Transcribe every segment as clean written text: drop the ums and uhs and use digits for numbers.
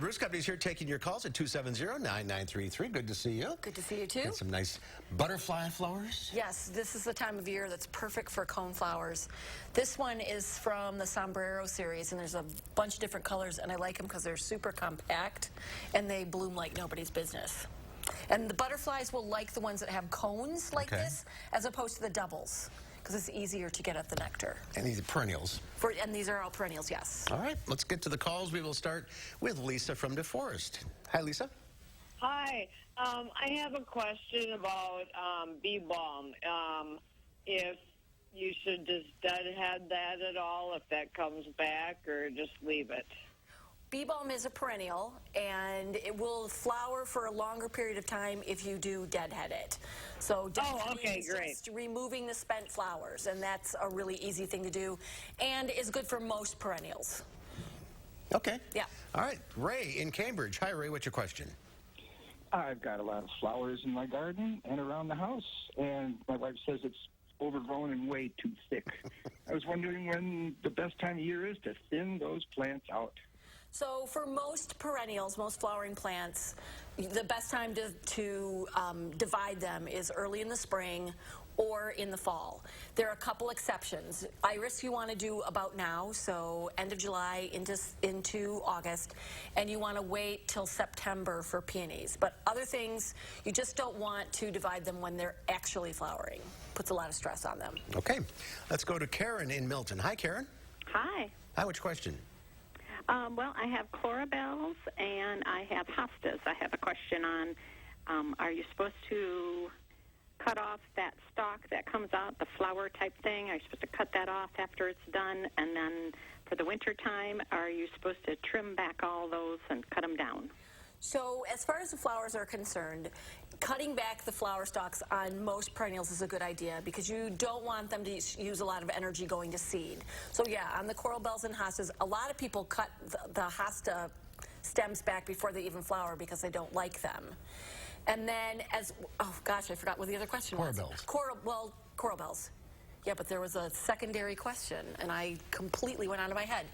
Bruce Company's here taking your calls at 270-9933. Good to see you. Good to see you, too. Got some nice butterfly flowers. Yes, this is the time of year that's perfect for cone flowers. This one is from the Sombrero series, and there's a bunch of different colors, and I like them because they're super compact, and they bloom like nobody's business. And the butterflies will like the ones that have cones like this, as opposed to the doubles, because it's easier to get at the nectar. And these are perennials. And these are all perennials, yes. All right, let's get to the calls. We will start with Lisa from DeForest. Hi, Lisa. Hi. I have a question about bee balm. If you should just deadhead that at all, if that comes back, or just leave it? Bee balm is a perennial, and it will flower for a longer period of time if you do deadhead it. So just removing the spent flowers, and that's a really easy thing to do, and is good for most perennials. Okay. Yeah. All right, Ray in Cambridge. Hi, Ray. What's your question? I've got a lot of flowers in my garden and around the house, and my wife says it's overgrown and way too thick. I was wondering when the best time of year is to thin those plants out. So for most perennials, most flowering plants, the best time to divide them is early in the spring or in the fall. There are a couple exceptions. Iris you want to do about now, so end of July into August, and you want to wait till September for peonies. But other things, you just don't want to divide them when they're actually flowering. Puts a lot of stress on them. Okay, let's go to Karen in Milton. Hi, Karen. Hi. Hi, which question? Well, I have chlorebells and I have hostas. I have a question on, are you supposed to cut off that stalk that comes out, the flower type thing? Are you supposed to cut that off after it's done? And then for the winter time, are you supposed to trim back all those and cut them down? So as far as the flowers are concerned, cutting back the flower stalks on most perennials is a good idea because you don't want them to use a lot of energy going to seed. So yeah, on the coral bells and hostas, a lot of people cut the hosta stems back before they even flower because they don't like them. And then oh gosh, I forgot what the other question was. Coral bells. Yeah, but there was a secondary question and I completely went out of my head.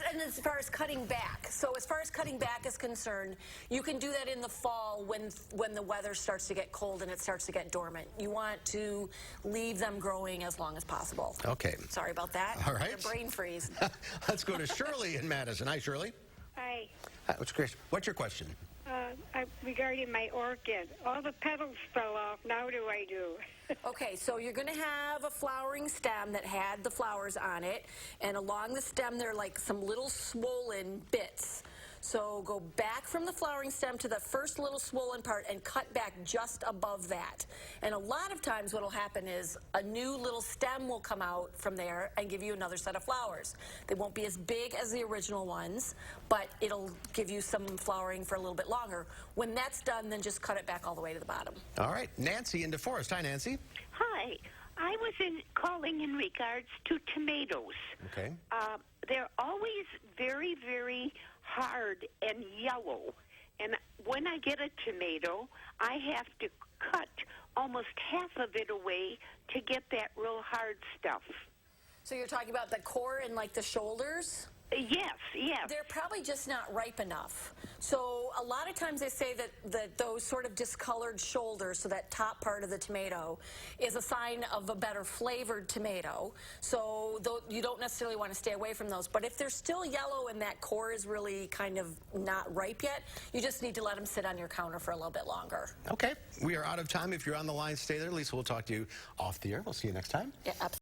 And as far as cutting back, so as far as cutting back is concerned, you can do that in the fall when the weather starts to get cold and it starts to get dormant. You want to leave them growing as long as possible. Okay. Sorry about that. All right. The brain freeze. Let's go to Shirley in Madison. Hi, Shirley. Hi. Hi, what's your question? Regarding my orchid. All the petals fell off. Now what do I do? Okay, so you're going to have a flowering stem that had the flowers on it, and along the stem there are like some little swollen bits. So go back from the flowering stem to the first little swollen part and cut back just above that. And a lot of times what will happen is a new little stem will come out from there and give you another set of flowers. They won't be as big as the original ones, but it'll give you some flowering for a little bit longer. When that's done, then just cut it back all the way to the bottom. All right, Nancy in DeForest. Hi, Nancy. Hi. I was calling in regards to tomatoes. Okay. They're always very, very hard and yellow. And when I get a tomato, I have to cut almost half of it away to get that real hard stuff. So you're talking about the core and like the shoulders? Yes, yes. They're probably just not ripe enough. So a lot of times they say that those sort of discolored shoulders, so that top part of the tomato, is a sign of a better flavored tomato. So you don't necessarily want to stay away from those. But if they're still yellow and that core is really kind of not ripe yet, you just need to let them sit on your counter for a little bit longer. Okay. We are out of time. If you're on the line, stay there. Lisa, we'll talk to you off the air. We'll see you next time. Yeah, absolutely.